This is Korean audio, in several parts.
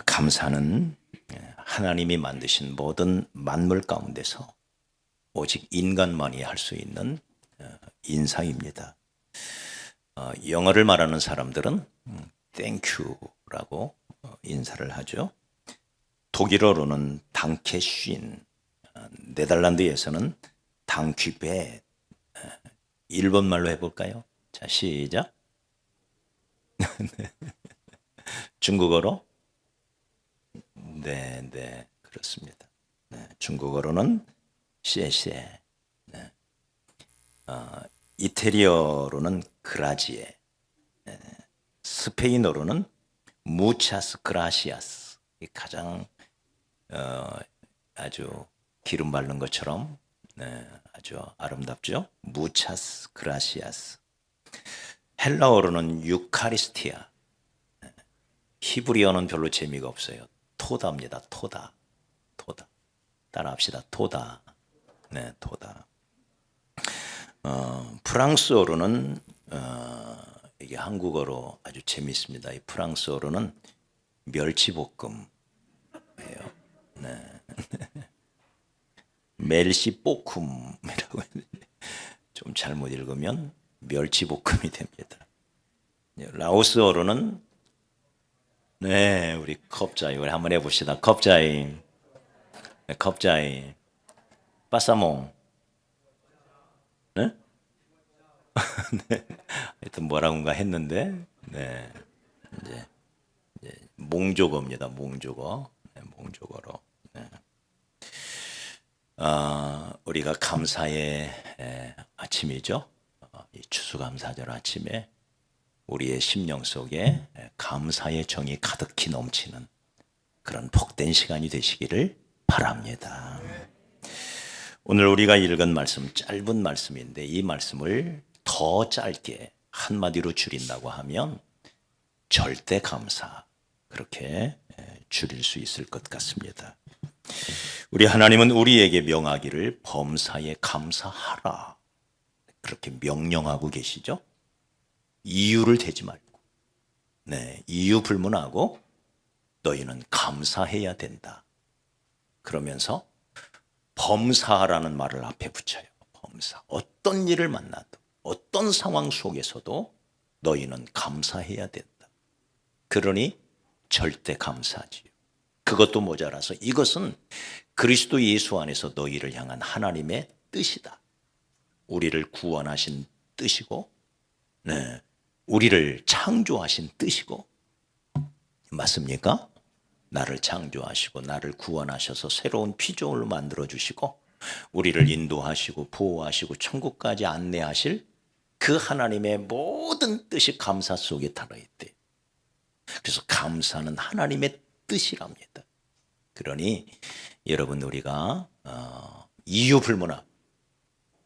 감사는 하나님이 만드신 모든 만물 가운데서 오직 인간만이 할 수 있는 인사입니다. 영어를 말하는 사람들은 Thank you라고 인사를 하죠. 독일어로는 당케쉰, 네덜란드에서는 당퀴베. 일본말로 해볼까요? 자, 시작. 중국어로? 네, 그렇습니다. 중국어로는 시에시에, 이태리어로는 그라지에, 스페인어로는 무차스 그라시아스. 가장 아주 기름 바른 것처럼 아주 아름답죠. 무차스 그라시아스. 헬라어로는 유카리스티아. 히브리어는 별로 재미가 없어요. 토다입니다. 토다. 따라합시다. 토다. 네, 토다. 프랑스어로는 이게 한국어로 아주 재밌습니다. 이 프랑스어로는 멸치볶음이에요. 네. 멜시볶음이라고 좀 잘못 읽으면 멸치볶음이 됩니다. 라오스어로는 우리 컵자이 우리 한번 해봅시다. 컵자이, 컵자이, 빠사몽. 네? 네. 하여튼 뭐라고인가 했는데, 이제 몽조거입니다. 몽조거, 몽조거로. 우리가 감사의 아침이죠. 이 추수감사절 아침에 우리의 심령 속에 감사의 정이 가득히 넘치는 그런 복된 시간이 되시기를 바랍니다. 오늘 우리가 읽은 말씀 짧은 말씀인데 이 말씀을 더 짧게 한마디로 줄인다고 하면 절대 감사, 그렇게 줄일 수 있을 것 같습니다. 우리 하나님은 우리에게 명하기를 범사에 감사하라, 그렇게 명령하고 계시죠. 이유를 대지 말고, 이유 불문하고 너희는 감사해야 된다. 그러면서 범사라는 말을 앞에 붙여요. 범사. 어떤 일을 만나도 어떤 상황 속에서도 너희는 감사해야 된다. 그러니 절대 감사지요. 그것도 모자라서 이것은 그리스도 예수 안에서 너희를 향한 하나님의 뜻이다. 우리를 구원하신 뜻이고, 우리를 창조하신 뜻이고, 맞습니까? 나를 창조하시고 나를 구원하셔서 새로운 피조물로 만들어주시고 우리를 인도하시고 보호하시고 천국까지 안내하실 그 하나님의 모든 뜻이 감사 속에 들어있대요. 그래서 감사는 하나님의 뜻이랍니다. 그러니 여러분, 우리가 이유 불문하고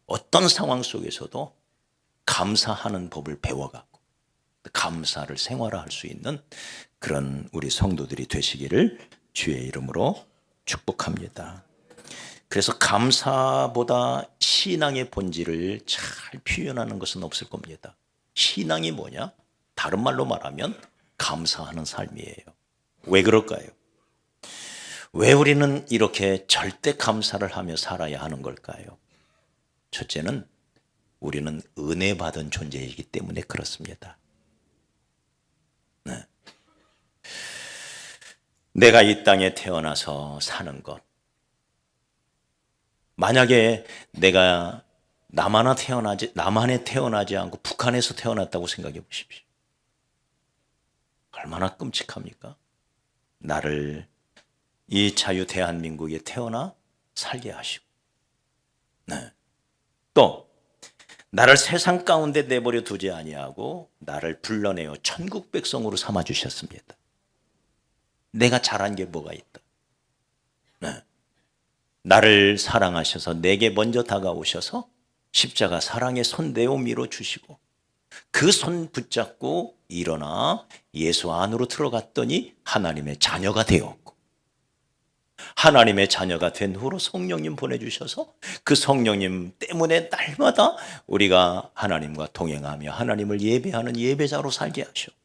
어떤 상황 속에서도 감사하는 법을 배워가고 감사를 생활화할 수 있는 그런 우리 성도들이 되시기를 주의 이름으로 축복합니다. 그래서 감사보다 신앙의 본질을 잘 표현하는 것은 없을 겁니다. 신앙이 뭐냐? 다른 말로 말하면 감사하는 삶이에요. 왜 그럴까요? 왜 우리는 이렇게 절대 감사를 하며 살아야 하는 걸까요? 첫째는 우리는 은혜 받은 존재이기 때문에 그렇습니다. 내가 이 땅에 태어나서 사는 것, 만약에 내가 남한에 태어나지 않고 북한에서 태어났다고 생각해 보십시오. 얼마나 끔찍합니까? 나를 이 자유 대한민국에 태어나 살게 하시고, 또 나를 세상 가운데 내버려 두지 아니하고 나를 불러내어 천국 백성으로 삼아 주셨습니다. 내가 잘한 게 뭐가 있다? 나를 사랑하셔서 내게 먼저 다가오셔서 십자가 사랑의 손 내어 밀어주시고 그 손 붙잡고 일어나 예수 안으로 들어갔더니 하나님의 자녀가 되었고, 하나님의 자녀가 된 후로 성령님 보내주셔서 그 성령님 때문에 날마다 우리가 하나님과 동행하며 하나님을 예배하는 예배자로 살게 하셨고,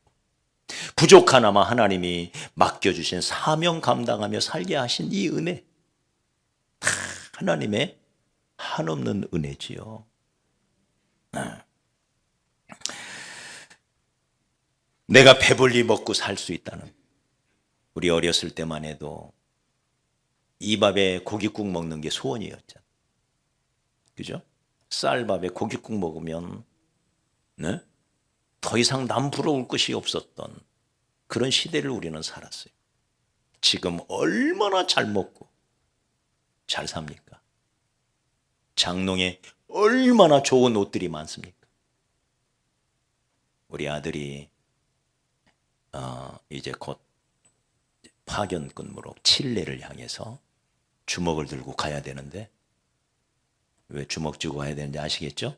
부족하나마 하나님이 맡겨주신 사명 감당하며 살게 하신 이 은혜, 다 하나님의 한없는 은혜지요. 내가 배불리 먹고 살 수 있다는, 우리 어렸을 때만 해도 이 밥에 고깃국 먹는 게 소원이었잖아. 그죠? 쌀밥에 고깃국 먹으면 네? 더 이상 남 부러울 것이 없었던 그런 시대를 우리는 살았어요. 지금 얼마나 잘 먹고 잘 삽니까? 장롱에 얼마나 좋은 옷들이 많습니까? 우리 아들이 이제 곧 파견 근무로 칠레를 향해서 주먹을 들고 가야 되는데, 왜 주먹 쥐고 가야 되는지 아시겠죠?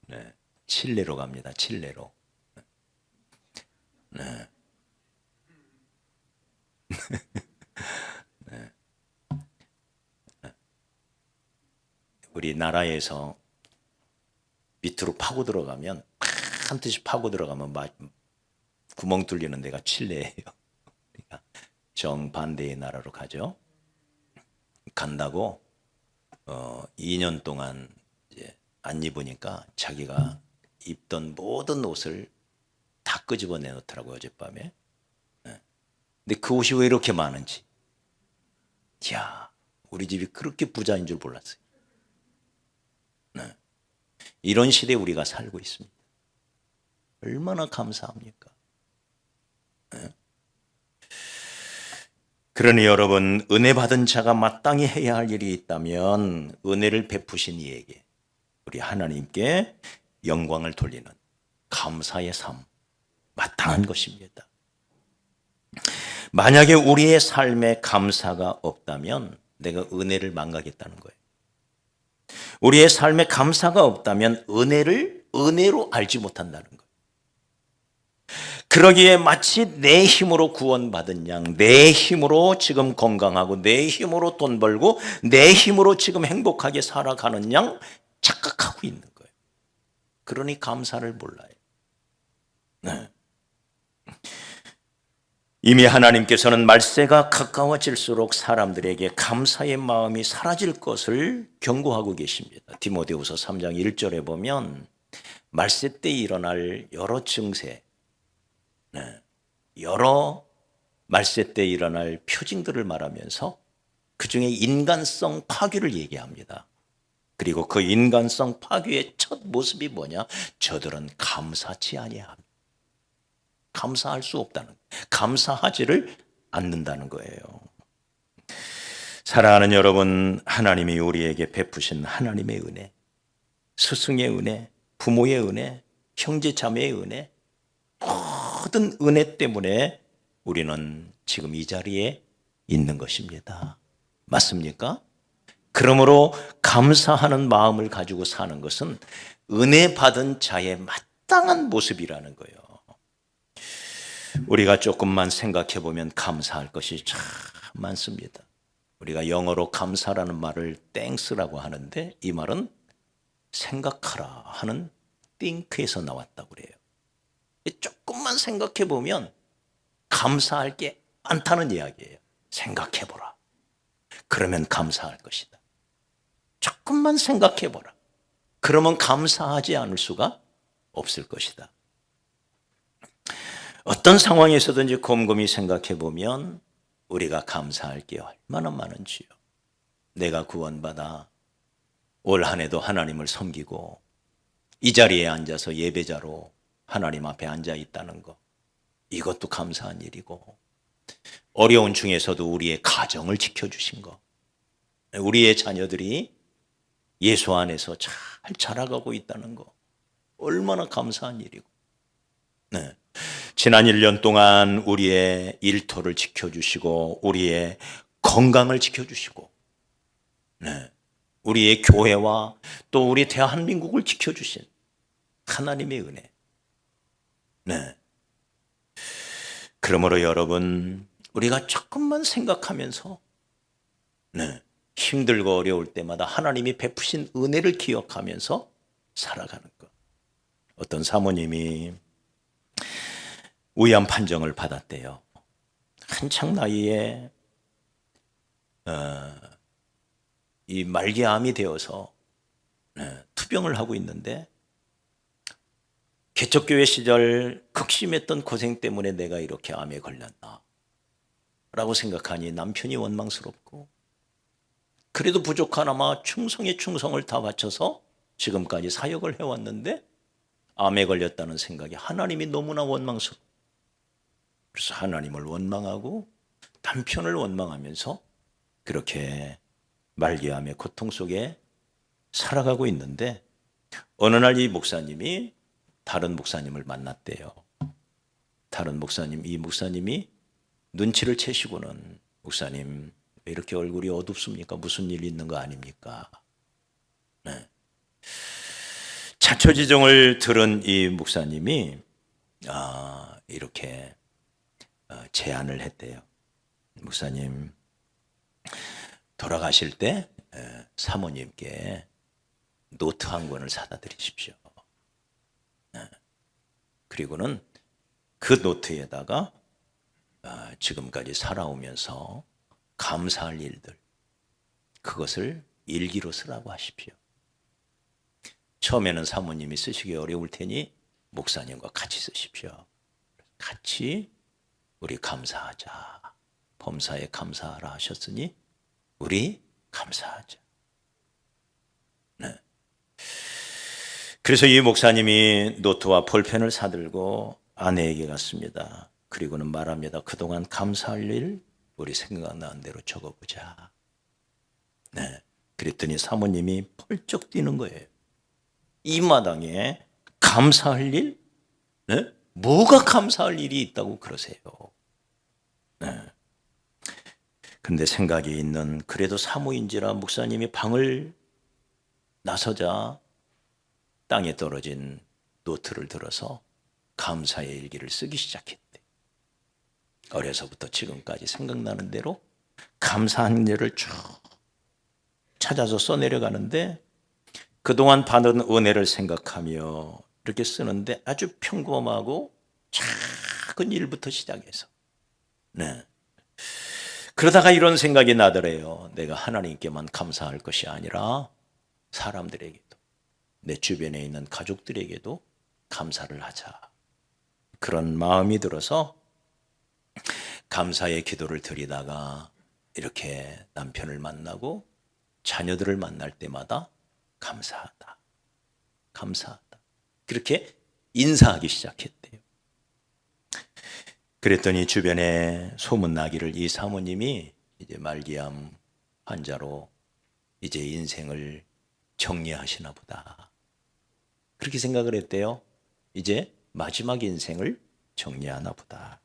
네, 칠레로 갑니다. 칠레로. 네. 네. 우리나라에서 밑으로 파고 들어가면, 한 뜻이 파고 들어가면 구멍 뚫리는 데가 칠레예요. 그러니까 정반대의 나라로 가죠. 간다고 2년 동안 이제 안 입으니까 자기가 입던 모든 옷을 다 끄집어 내놓더라고요, 어젯밤에. 근데 그 옷이 왜 이렇게 많은지. 이야, 우리 집이 그렇게 부자인 줄 몰랐어요. 네. 이런 시대에 우리가 살고 있습니다. 얼마나 감사합니까? 네. 그러니 여러분, 은혜 받은 자가 마땅히 해야 할 일이 있다면 은혜를 베푸신 이에게, 우리 하나님께 영광을 돌리는 감사의 삶, 마땅한 것입니다. 만약에 우리의 삶에 감사가 없다면 내가 은혜를 망가겠다는 거예요. 우리의 삶에 감사가 없다면 은혜를 은혜로 알지 못한다는 거예요. 그러기에 마치 내 힘으로 구원받은 양, 내 힘으로 지금 건강하고 내 힘으로 돈 벌고 내 힘으로 지금 행복하게 살아가는 양 착각하고 있는 거예요. 그러니 감사를 몰라요. 네. 이미 하나님께서는 말세가 가까워질수록 사람들에게 감사의 마음이 사라질 것을 경고하고 계십니다. 디모데후서 3장 1절에 보면 말세 때 일어날 여러 증세, 여러 말세 때 일어날 표징들을 말하면서 그중에 인간성 파괴를 얘기합니다. 그리고 그 인간성 파괴의 첫 모습이 뭐냐? 저들은 감사치 아니함. 감사할 수 없다는, 감사하지를 않는다는 거예요. 사랑하는 여러분, 하나님이 우리에게 베푸신 하나님의 은혜, 스승의 은혜, 부모의 은혜, 형제 자매의 은혜, 모든 은혜 때문에 우리는 지금 이 자리에 있는 것입니다. 맞습니까? 그러므로 감사하는 마음을 가지고 사는 것은 은혜 받은 자의 마땅한 모습이라는 거예요. 우리가 조금만 생각해 보면 감사할 것이 참 많습니다. 우리가 영어로 감사라는 말을 thanks라고 하는데, 이 말은 생각하라 하는 think에서 나왔다고 그래요. 조금만 생각해 보면 감사할 게 많다는 이야기예요. 생각해 보라. 그러면 감사할 것이다. 조금만 생각해 보라. 그러면 감사하지 않을 수가 없을 것이다. 어떤 상황에서든지 곰곰이 생각해 보면 우리가 감사할 게 얼마나 많은지요. 내가 구원받아 올 한 해도 하나님을 섬기고 이 자리에 앉아서 예배자로 하나님 앞에 앉아 있다는 것, 이것도 감사한 일이고, 어려운 중에서도 우리의 가정을 지켜주신 것, 우리의 자녀들이 예수 안에서 잘 자라가고 있다는 것, 얼마나 감사한 일이고, 네. 지난 1년 동안 우리의 일터를 지켜주시고 우리의 건강을 지켜주시고, 네. 우리의 교회와 또 우리 대한민국을 지켜주신 하나님의 은혜. 네. 그러므로 여러분, 우리가 조금만 생각하면서 힘들고 어려울 때마다 하나님이 베푸신 은혜를 기억하면서 살아가는 것. 어떤 사모님이 위암 판정을 받았대요. 한창 나이에 이 말기암이 되어서 투병을 하고 있는데, 개척교회 시절 극심했던 고생 때문에 내가 이렇게 암에 걸렸나 라고 생각하니 남편이 원망스럽고, 그래도 부족하나마 충성에 충성을 다 바쳐서 지금까지 사역을 해왔는데 암에 걸렸다는 생각이 하나님이 너무나 원망스러워. 그래서 하나님을 원망하고 남편을 원망하면서 그렇게 말기암의 고통 속에 살아가고 있는데, 어느 날 이 목사님이 다른 목사님을 만났대요. 다른 목사님, 이 목사님이 눈치를 채시고는, 목사님 왜 이렇게 얼굴이 어둡습니까? 무슨 일 있는 거 아닙니까? 네. 자초지종을 들은 이 목사님이 이렇게 제안을 했대요. 목사님, 돌아가실 때 사모님께 노트 한 권을 사다 드리십시오. 그리고는 그 노트에다가 지금까지 살아오면서 감사할 일들, 그것을 일기로 쓰라고 하십시오. 처음에는 사모님이 쓰시기 어려울 테니 목사님과 같이 쓰십시오. 같이 우리 감사하자. 범사에 감사하라 하셨으니 우리 감사하자. 네. 그래서 이 목사님이 노트와 볼펜을 사들고 아내에게 갔습니다. 그리고는 말합니다. 그동안 감사할 일 우리 생각나는 대로 적어보자. 네. 그랬더니 사모님이 펄쩍 뛰는 거예요. 이 마당에 감사할 일? 네? 뭐가 감사할 일이 있다고 그러세요? 네. 근데 생각이 있는, 그래도 사모인지라 목사님이 방을 나서자 땅에 떨어진 노트를 들어서 감사의 일기를 쓰기 시작했대. 어려서부터 지금까지 생각나는 대로 감사한 일을 쭉 찾아서 써내려가는데, 그동안 받은 은혜를 생각하며 이렇게 쓰는데 아주 평범하고 작은 일부터 시작해서, 네. 그러다가 이런 생각이 나더래요. 내가 하나님께만 감사할 것이 아니라 사람들에게도, 내 주변에 있는 가족들에게도 감사를 하자. 그런 마음이 들어서 감사의 기도를 드리다가 이렇게 남편을 만나고 자녀들을 만날 때마다 감사하다, 감사하다, 그렇게 인사하기 시작했대요. 그랬더니 주변에 소문나기를 이 사모님이 이제 말기암 환자로 이제 인생을 정리하시나 보다, 그렇게 생각을 했대요. 이제 마지막 인생을 정리하나 보다.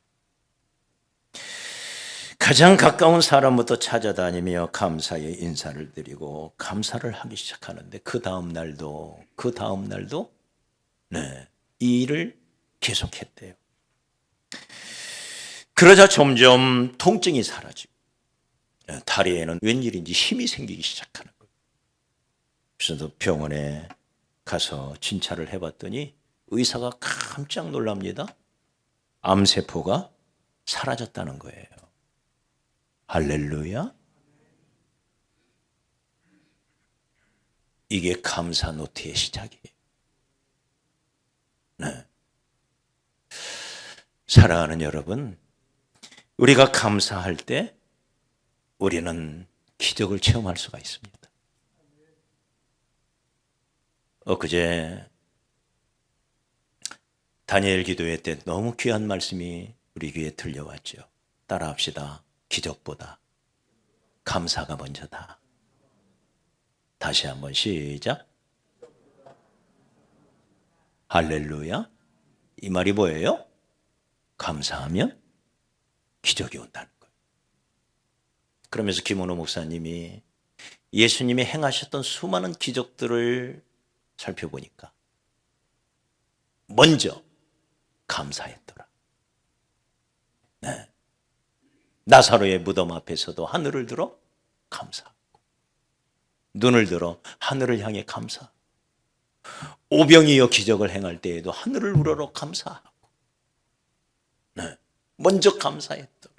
가장 가까운 사람부터 찾아다니며 감사의 인사를 드리고 감사를 하기 시작하는데, 그 다음 날도 네, 이 일을 계속했대요. 그러자 점점 통증이 사라지고 다리에는 웬일인지 힘이 생기기 시작하는 거예요. 그래서 병원에 가서 진찰을 해봤더니 의사가 깜짝 놀랍니다. 암세포가 사라졌다는 거예요. 할렐루야. 이게 감사 노트의 시작이에요. 네. 사랑하는 여러분, 우리가 감사할 때 우리는 기적을 체험할 수가 있습니다. 엊그제 다니엘 기도회 때 너무 귀한 말씀이 우리 귀에 들려왔죠. 따라합시다. 기적보다 감사가 먼저다. 다시 한번 시작. 할렐루야. 이 말이 뭐예요? 감사하면 기적이 온다는 거예요. 그러면서 김원호 목사님이 예수님이 행하셨던 수많은 기적들을 살펴보니까 먼저 감사했더라. 네. 나사로의 무덤 앞에서도 하늘을 들어 감사하고, 눈을 들어 하늘을 향해 감사하고, 오병이어 기적을 행할 때에도 하늘을 우러러 감사하고, 먼저 감사했더라.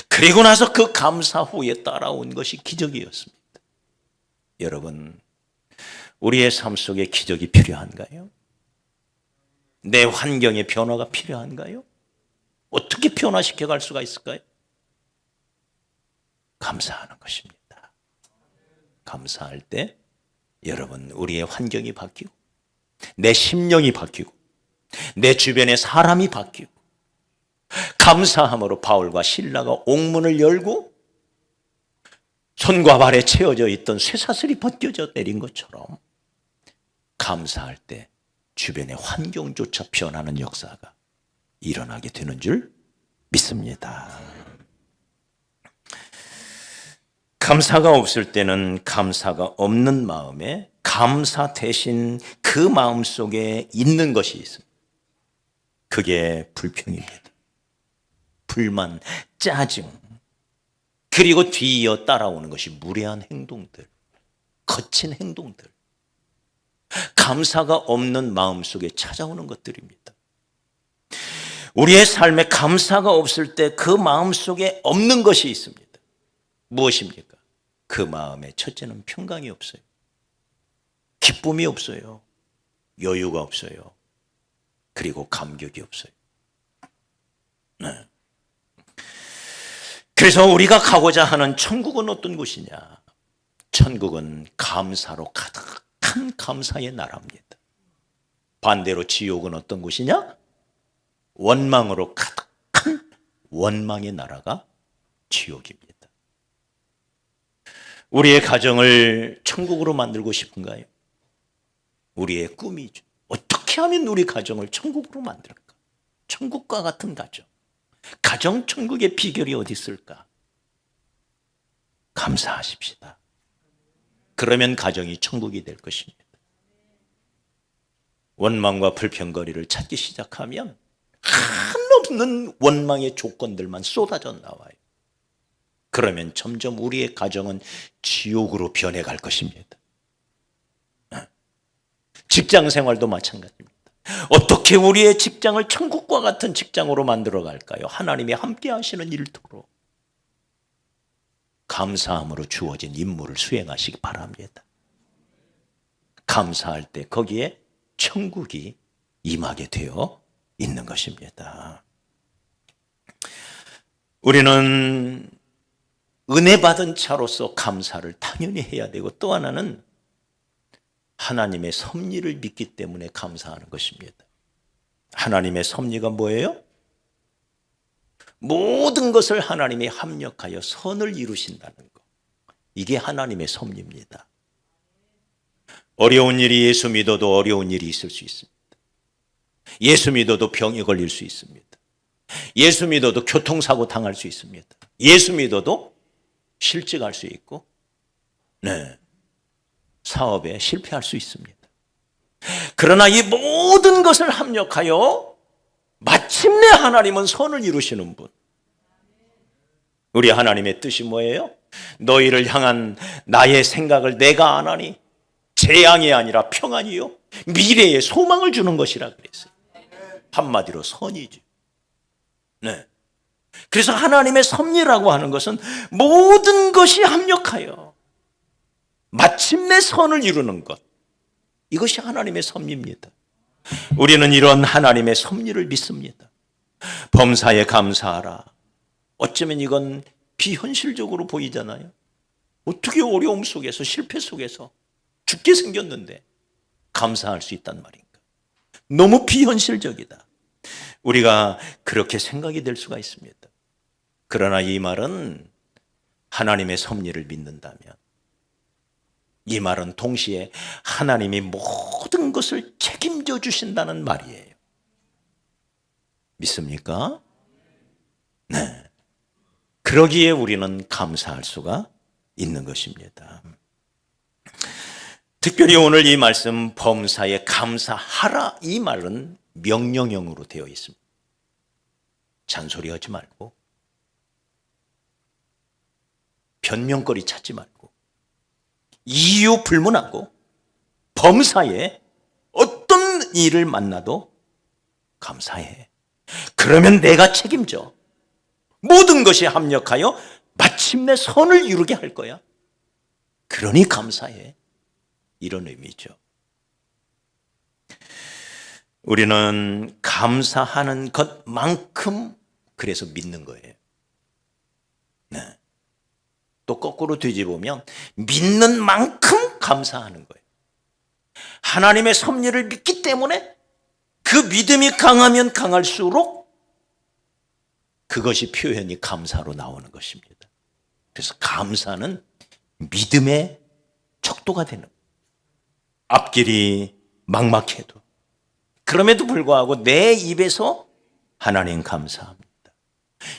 그리고 나서 그 감사 후에 따라온 것이 기적이었습니다. 여러분, 우리의 삶 속에 기적이 필요한가요? 내 환경의 변화가 필요한가요? 어떻게 변화시켜 갈 수가 있을까요? 감사하는 것입니다. 감사할 때 여러분, 우리의 환경이 바뀌고 내 심령이 바뀌고 내 주변의 사람이 바뀌고, 감사함으로 바울과 실라가 옥문을 열고 손과 발에 채워져 있던 쇠사슬이 벗겨져 내린 것처럼 감사할 때 주변의 환경조차 변하는 역사가 일어나게 되는 줄 믿습니다. 감사가 없을 때는 감사가 없는 마음에 감사 대신 그 마음 속에 있는 것이 있습니다. 그게 불평입니다. 불만, 짜증, 그리고 뒤이어 따라오는 것이 무례한 행동들, 거친 행동들, 감사가 없는 마음 속에 찾아오는 것들입니다. 우리의 삶에 감사가 없을 때 그 마음 속에 없는 것이 있습니다. 무엇입니까? 그 마음에 첫째는 평강이 없어요. 기쁨이 없어요. 여유가 없어요. 그리고 감격이 없어요. 네. 그래서 우리가 가고자 하는 천국은 어떤 곳이냐? 천국은 감사로 가득한 감사의 나라입니다. 반대로 지옥은 어떤 곳이냐? 원망으로 가득한 원망의 나라가 지옥입니다. 우리의 가정을 천국으로 만들고 싶은가요? 우리의 꿈이죠. 어떻게 하면 우리 가정을 천국으로 만들까? 천국과 같은 가정. 가정 천국의 비결이 어디 있을까? 감사하십시다. 그러면 가정이 천국이 될 것입니다. 원망과 불평거리를 찾기 시작하면 한없는 원망의 조건들만 쏟아져 나와요. 그러면 점점 우리의 가정은 지옥으로 변해갈 것입니다. 직장 생활도 마찬가지입니다. 어떻게 우리의 직장을 천국과 같은 직장으로 만들어 갈까요? 하나님이 함께 하시는 일터로 감사함으로 주어진 임무를 수행하시기 바랍니다. 감사할 때 거기에 천국이 임하게 되어 있는 것입니다. 우리는 은혜 받은 자로서 감사를 당연히 해야 되고, 또 하나는 하나님의 섭리를 믿기 때문에 감사하는 것입니다. 하나님의 섭리가 뭐예요? 모든 것을 하나님이 합력하여 선을 이루신다는 것. 이게 하나님의 섭리입니다. 어려운 일이 예수 믿어도 어려운 일이 있을 수 있습니다. 예수 믿어도 병이 걸릴 수 있습니다. 예수 믿어도 교통사고 당할 수 있습니다. 예수 믿어도 실직할 수 있고, 사업에 실패할 수 있습니다. 그러나 이 모든 것을 합력하여 마침내 하나님은 선을 이루시는 분. 우리 하나님의 뜻이 뭐예요? 너희를 향한 나의 생각을 내가 아나니 재앙이 아니라 평안이요 미래의 소망을 주는 것이라 그랬어요. 한마디로 선이죠. 그래서 하나님의 섭리라고 하는 것은 모든 것이 합력하여 마침내 선을 이루는 것. 이것이 하나님의 섭리입니다. 우리는 이런 하나님의 섭리를 믿습니다. 범사에 감사하라. 어쩌면 이건 비현실적으로 보이잖아요. 어떻게 어려움 속에서 실패 속에서 죽게 생겼는데 감사할 수 있단 말인가? 너무 비현실적이다. 우리가 그렇게 생각이 될 수가 있습니다. 그러나 이 말은 하나님의 섭리를 믿는다면, 이 말은 동시에 하나님이 모든 것을 책임져 주신다는 말이에요. 믿습니까? 네. 그러기에 우리는 감사할 수가 있는 것입니다. 특별히 오늘 이 말씀 범사에 감사하라, 이 말은 명령형으로 되어 있습니다. 잔소리하지 말고, 변명거리 찾지 말고, 이유 불문하고, 범사에 어떤 일을 만나도 감사해. 그러면 내가 책임져. 모든 것이 합력하여 마침내 선을 이루게 할 거야. 그러니 감사해. 이런 의미죠. 우리는 감사하는 것만큼 그래서 믿는 거예요. 네. 또 거꾸로 뒤집으면 믿는 만큼 감사하는 거예요. 하나님의 섭리를 믿기 때문에 그 믿음이 강하면 강할수록 그것이 표현이 감사로 나오는 것입니다. 그래서 감사는 믿음의 척도가 되는 거예요. 앞길이 막막해도 그럼에도 불구하고 내 입에서 하나님 감사합니다.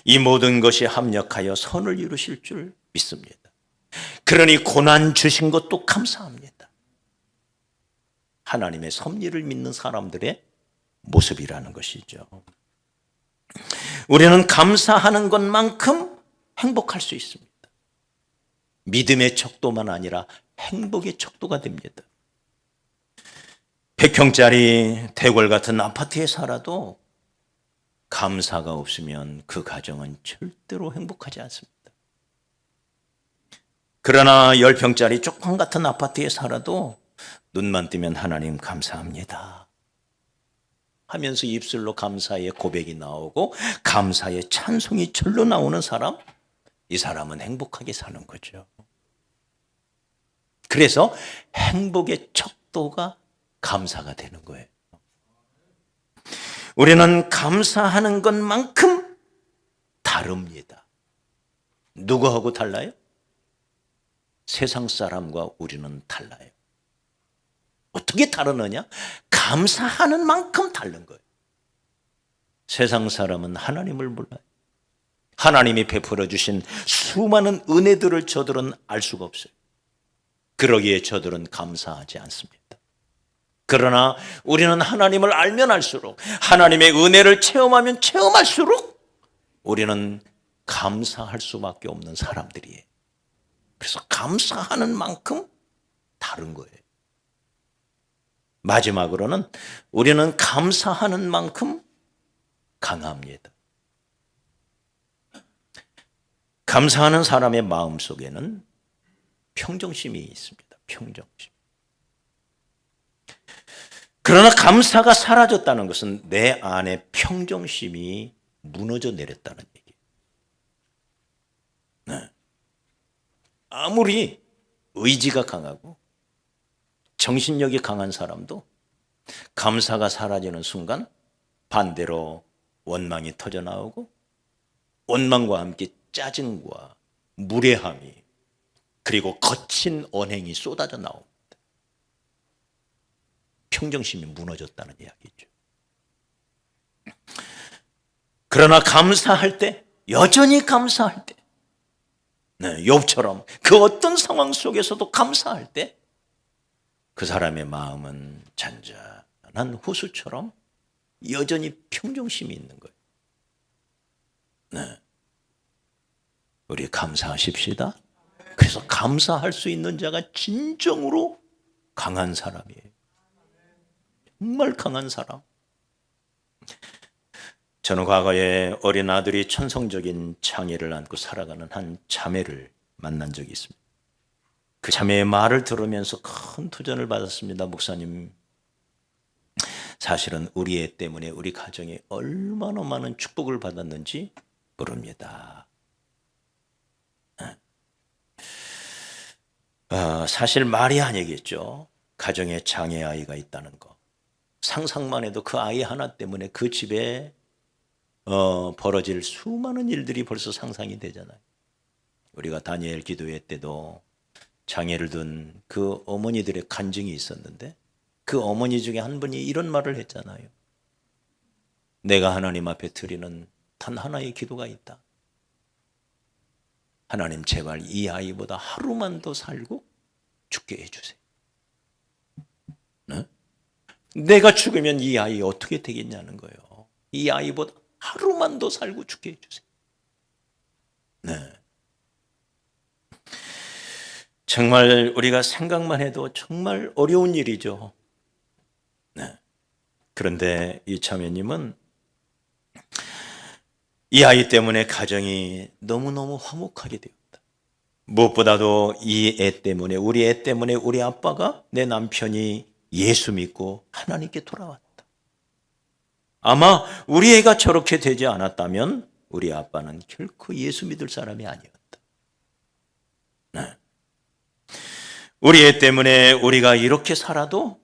이 모든 것이 합력하여 선을 이루실 줄 믿습니다. 그러니 고난 주신 것도 감사합니다. 하나님의 섭리를 믿는 사람들의 모습이라는 것이죠. 우리는 감사하는 것만큼 행복할 수 있습니다. 믿음의 척도만 아니라 행복의 척도가 됩니다. 100평짜리 대궐 같은 아파트에 살아도 감사가 없으면 그 가정은 절대로 행복하지 않습니다. 그러나 10평짜리 조금 같은 아파트에 살아도 눈만 뜨면 하나님 감사합니다 하면서 입술로 감사의 고백이 나오고 감사의 찬송이 절로 나오는 사람, 이 사람은 행복하게 사는 거죠. 그래서 행복의 척도가 감사가 되는 거예요. 우리는 감사하는 것만큼 다릅니다. 누구하고 달라요? 세상 사람과 우리는 달라요. 어떻게 다르느냐? 감사하는 만큼 다른 거예요. 세상 사람은 하나님을 몰라요. 하나님이 베풀어 주신 수많은 은혜들을 저들은 알 수가 없어요. 그러기에 저들은 감사하지 않습니다. 그러나 우리는 하나님을 알면 알수록, 하나님의 은혜를 체험하면 체험할수록 우리는 감사할 수밖에 없는 사람들이에요. 그래서 감사하는 만큼 다른 거예요. 마지막으로는 우리는 감사하는 만큼 강합니다. 감사하는 사람의 마음속에는 평정심이 있습니다. 평정심. 그러나 감사가 사라졌다는 것은 내 안에 평정심이 무너져 내렸다는 얘기예요. 네. 아무리 의지가 강하고 정신력이 강한 사람도 감사가 사라지는 순간 반대로 원망이 터져나오고 원망과 함께 짜증과 무례함이 그리고 거친 언행이 쏟아져 나옵니다. 평정심이 무너졌다는 이야기죠. 그러나 감사할 때, 여전히 감사할 때, 욥처럼 그 어떤 상황 속에서도 감사할 때 그 사람의 마음은 잔잔한 호수처럼 여전히 평정심이 있는 거예요. 네. 우리 감사하십시다. 그래서 감사할 수 있는 자가 진정으로 강한 사람이에요. 정말 강한 사람. 저는 과거에 어린 아들이 천성적인 장애를 안고 살아가는 한 자매를 만난 적이 있습니다. 그 자매의 말을 들으면서 큰 도전을 받았습니다. 목사님, 사실은 우리 애 때문에 우리 가정에 얼마나 많은 축복을 받았는지 모릅니다. 사실 말이 아니겠죠. 가정에 장애 아이가 있다는 거. 상상만 해도 그 아이 하나 때문에 그 집에 벌어질 수많은 일들이 벌써 상상이 되잖아요. 우리가 다니엘 기도회 때도 장애를 둔 그 어머니들의 간증이 있었는데 그 어머니 중에 한 분이 이런 말을 했잖아요. 내가 하나님 앞에 드리는 단 하나의 기도가 있다. 하나님, 제발 이 아이보다 하루만 더 살고 죽게 해주세요. 네? 내가 죽으면 이 아이 어떻게 되겠냐는 거예요. 이 아이보다 하루만 더 살고 죽게 해주세요. 네. 정말 우리가 생각만 해도 정말 어려운 일이죠. 네. 그런데 이 자매님은 이 아이 때문에 가정이 너무너무 화목하게 되었다. 무엇보다도 이 애 때문에, 우리 애 때문에 우리 아빠가, 내 남편이 예수 믿고 하나님께 돌아왔다. 아마 우리 애가 저렇게 되지 않았다면 우리 아빠는 결코 예수 믿을 사람이 아니었다. 네. 우리 애 때문에 우리가 이렇게 살아도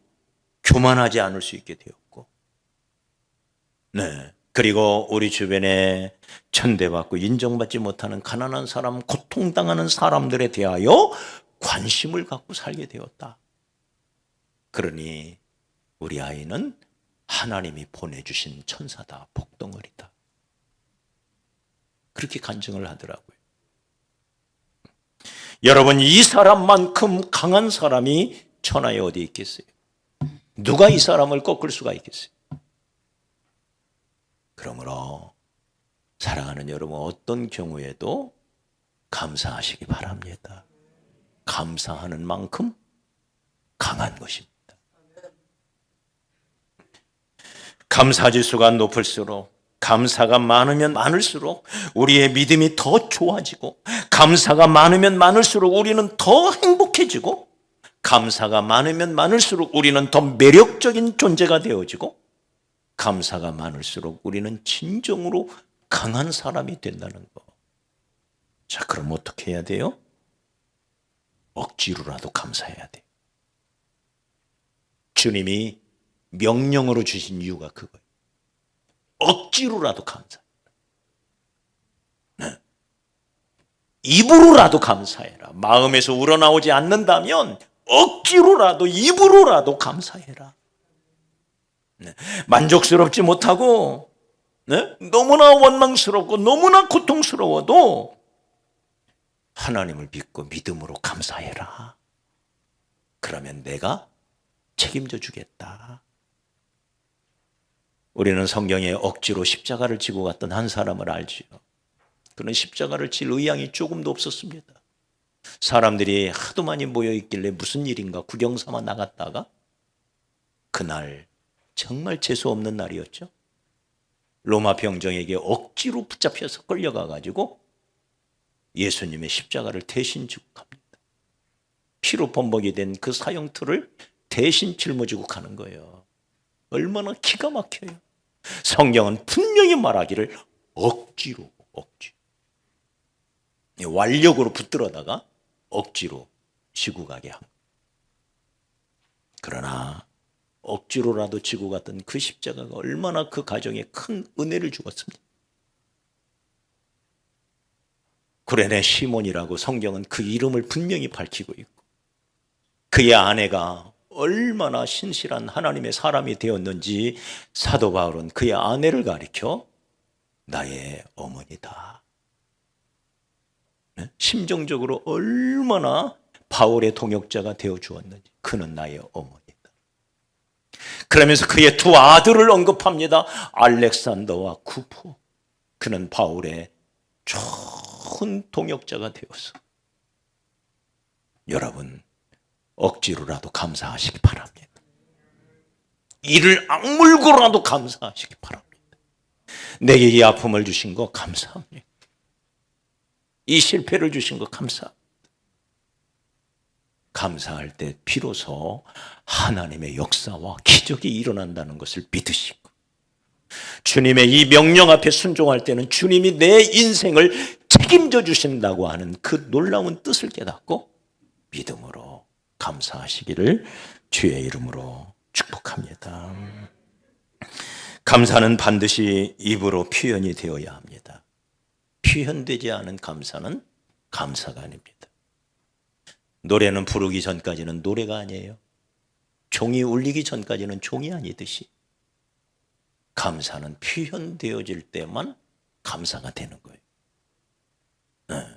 교만하지 않을 수 있게 되었고, 네. 그리고 우리 주변에 천대받고 인정받지 못하는 가난한 사람, 고통당하는 사람들에 대하여 관심을 갖고 살게 되었다. 그러니 우리 아이는 하나님이 보내주신 천사다, 복덩어리다. 그렇게 간증을 하더라고요. 여러분, 이 사람만큼 강한 사람이 천하에 어디 있겠어요? 누가 이 사람을 꺾을 수가 있겠어요? 그러므로 사랑하는 여러분, 어떤 경우에도 감사하시기 바랍니다. 감사하는 만큼 강한 것입니다. 감사지수가 높을수록, 감사가 많으면 많을수록 우리의 믿음이 더 좋아지고, 감사가 많으면 많을수록 우리는 더 행복해지고, 감사가 많으면 많을수록 우리는 더 매력적인 존재가 되어지고, 감사가 많을수록 우리는 진정으로 강한 사람이 된다는 거. 자, 그럼 어떻게 해야 돼요? 억지로라도 감사해야 돼요. 주님이 명령으로 주신 이유가 그거예요. 억지로라도 감사해. 네. 입으로라도 감사해라. 마음에서 우러나오지 않는다면 억지로라도, 입으로라도 감사해라. 네. 만족스럽지 못하고, 네? 너무나 원망스럽고 너무나 고통스러워도 하나님을 믿고 믿음으로 감사해라. 그러면 내가 책임져 주겠다. 우리는 성경에 억지로 십자가를 지고 갔던 한 사람을 알지요. 그는 십자가를 질 의향이 조금도 없었습니다. 사람들이 하도 많이 모여 있길래 무슨 일인가 구경 삼아 나갔다가 그날 정말 재수 없는 날이었죠. 로마 병정에게 억지로 붙잡혀서 끌려가가지고 예수님의 십자가를 대신 지고 갑니다. 피로 범벅이 된 그 사형틀을 대신 짊어지고 가는 거예요. 얼마나 기가 막혀요. 성경은 분명히 말하기를 억지로, 완력으로 붙들어다가 억지로 지고 가게 한 거예요. 그러나 억지로라도 지고 갔던 그 십자가가 얼마나 그 가정에 큰 은혜를 주었습니다. 구레네 시몬이라고 성경은 그 이름을 분명히 밝히고 있고, 그의 아내가 얼마나 신실한 하나님의 사람이 되었는지 사도 바울은 그의 아내를 가리켜 나의 어머니다. 심정적으로 얼마나 바울의 동역자가 되어 주었는지, 그는 나의 어머니다. 그러면서 그의 두 아들을 언급합니다. 알렉산더와 쿠포. 그는 바울의 좋은 동역자가 되었어. 여러분, 억지로라도 감사하시기 바랍니다. 이를 악물고라도 감사하시기 바랍니다. 내게 이 아픔을 주신 거 감사합니다. 이 실패를 주신 거 감사합니다. 감사할 때 비로소 하나님의 역사와 기적이 일어난다는 것을 믿으시고, 주님의 이 명령 앞에 순종할 때는 주님이 내 인생을 책임져 주신다고 하는 그 놀라운 뜻을 깨닫고 믿음으로 감사하시기를 주의 이름으로 축복합니다. 감사는 반드시 입으로 표현이 되어야 합니다. 표현되지 않은 감사는 감사가 아닙니다. 노래는 부르기 전까지는 노래가 아니에요. 종이 울리기 전까지는 종이 아니듯이 감사는 표현되어질 때만 감사가 되는 거예요. 네.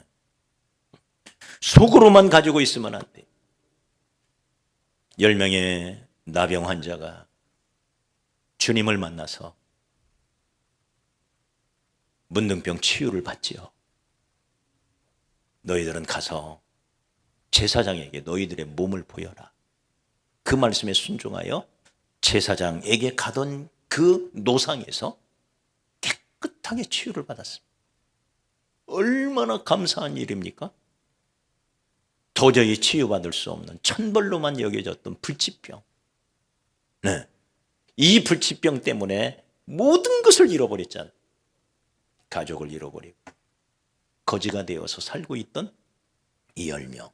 속으로만 가지고 있으면 안 돼요. 10명의 나병 환자가 주님을 만나서 문둥병 치유를 받지요. 너희들은 가서 제사장에게 너희들의 몸을 보여라. 그 말씀에 순종하여 제사장에게 가던 그 노상에서 깨끗하게 치유를 받았습니다. 얼마나 감사한 일입니까? 도저히 치유받을 수 없는 천벌로만 여겨졌던 불치병. 네. 이 불치병 때문에 모든 것을 잃어버렸잖아요. 가족을 잃어버리고 거지가 되어서 살고 있던 이 10명.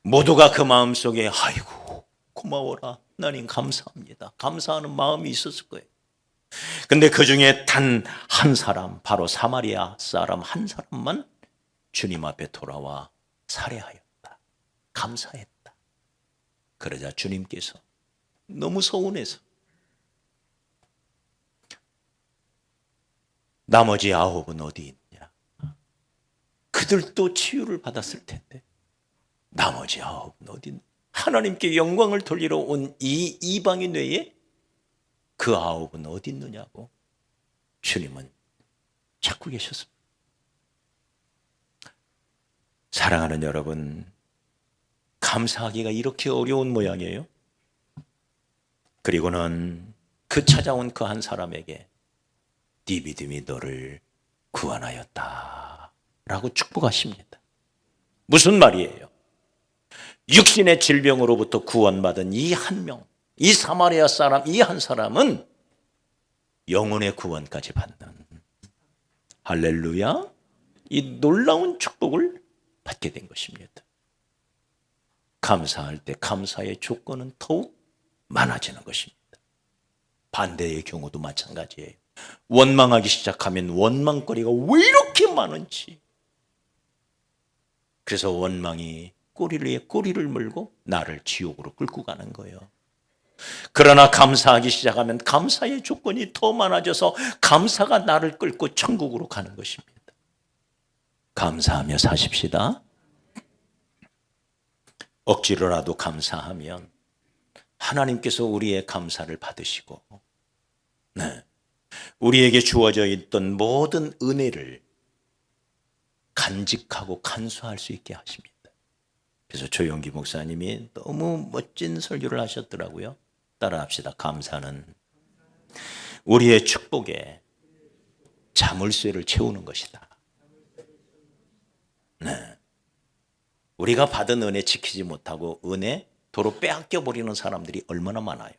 모두가 그 마음속에 아이고 고마워라, 하나님 감사합니다, 감사하는 마음이 있었을 거예요. 근데 그 중에 단 한 사람, 바로 사마리아 사람 한 사람만 주님 앞에 돌아와 살해하였다, 감사했다. 그러자 주님께서 너무 서운해서 나머지 9은 어디 있냐, 그들도 치유를 받았을 텐데 나머지 9은 어디 있냐. 하나님께 영광을 돌리러 온 이 이방인 외에 그 9은 어디 있느냐고 주님은 찾고 계셨습니다. 사랑하는 여러분, 감사하기가 이렇게 어려운 모양이에요. 그리고는 그 찾아온 그 한 사람에게 네 믿음이 너를 구원하였다 라고 축복하십니다. 무슨 말이에요? 육신의 질병으로부터 구원받은 이 한 명, 이 사마리아 사람 이 한 사람은 영혼의 구원까지 받는, 할렐루야, 이 놀라운 축복을 받게 된 것입니다. 감사할 때 감사의 조건은 더욱 많아지는 것입니다. 반대의 경우도 마찬가지예요. 원망하기 시작하면 원망거리가 왜 이렇게 많은지, 그래서 원망이 꼬리를 위해 꼬리를 물고 나를 지옥으로 끌고 가는 거예요. 그러나 감사하기 시작하면 감사의 조건이 더 많아져서 감사가 나를 끌고 천국으로 가는 것입니다. 감사하며 사십시다. 억지로라도 감사하면 하나님께서 우리의 감사를 받으시고, 네, 우리에게 주어져 있던 모든 은혜를 간직하고 간수할 수 있게 하십니다. 그래서 조영기 목사님이 너무 멋진 설교를 하셨더라고요. 따라합시다. 감사는 우리의 축복에 자물쇠를 채우는 것이다. 네. 우리가 받은 은혜 지키지 못하고 은혜 도로 빼앗겨 버리는 사람들이 얼마나 많아요.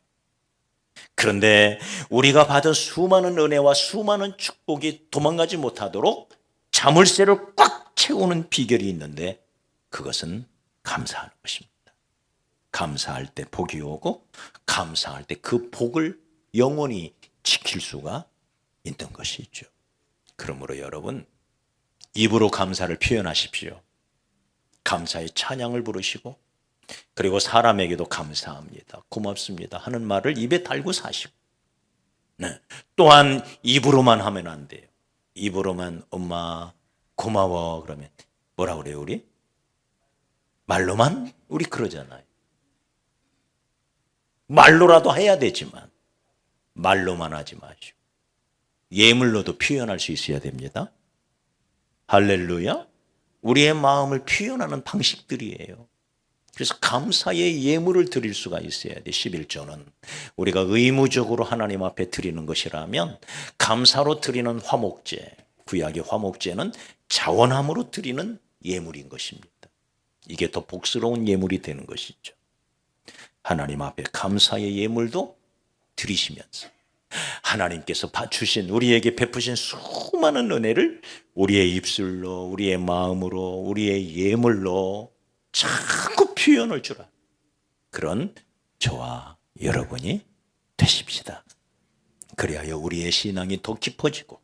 그런데 우리가 받은 수많은 은혜와 수많은 축복이 도망가지 못하도록 자물쇠를 꽉 채우는 비결이 있는데, 그것은 감사하는 것입니다. 감사할 때 복이 오고, 감사할 때 그 복을 영원히 지킬 수가 있는 것이죠. 그러므로 여러분, 입으로 감사를 표현하십시오. 감사의 찬양을 부르시고, 그리고 사람에게도 감사합니다, 고맙습니다 하는 말을 입에 달고 사시고, 네, 또한 입으로만 하면 안 돼요. 입으로만 엄마 고마워 그러면 뭐라 그래요? 우리 말로만 우리 그러잖아요. 말로라도 해야 되지만 말로만 하지 마시고 예물로도 표현할 수 있어야 됩니다. 할렐루야. 우리의 마음을 표현하는 방식들이에요. 그래서 감사의 예물을 드릴 수가 있어야 돼. 11조는 우리가 의무적으로 하나님 앞에 드리는 것이라면, 감사로 드리는 화목제, 구약의 화목제는 자원함으로 드리는 예물인 것입니다. 이게 더 복스러운 예물이 되는 것이죠. 하나님 앞에 감사의 예물도 드리시면서 하나님께서 주신, 우리에게 베푸신 수많은 은혜를 우리의 입술로, 우리의 마음으로, 우리의 예물로 자꾸 표현을 주라. 그런 저와 여러분이 되십시다. 그래야 우리의 신앙이 더 깊어지고,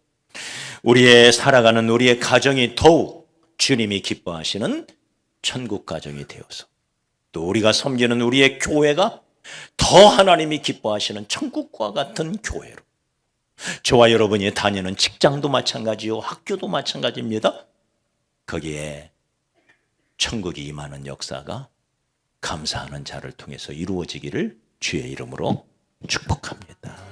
우리의 살아가는 우리의 가정이 더욱 주님이 기뻐하시는 천국 가정이 되어서, 또 우리가 섬기는 우리의 교회가 더 하나님이 기뻐하시는 천국과 같은 교회로, 저와 여러분이 다니는 직장도 마찬가지요, 학교도 마찬가지입니다. 거기에 천국이 임하는 역사가 감사하는 자를 통해서 이루어지기를 주의 이름으로 축복합니다.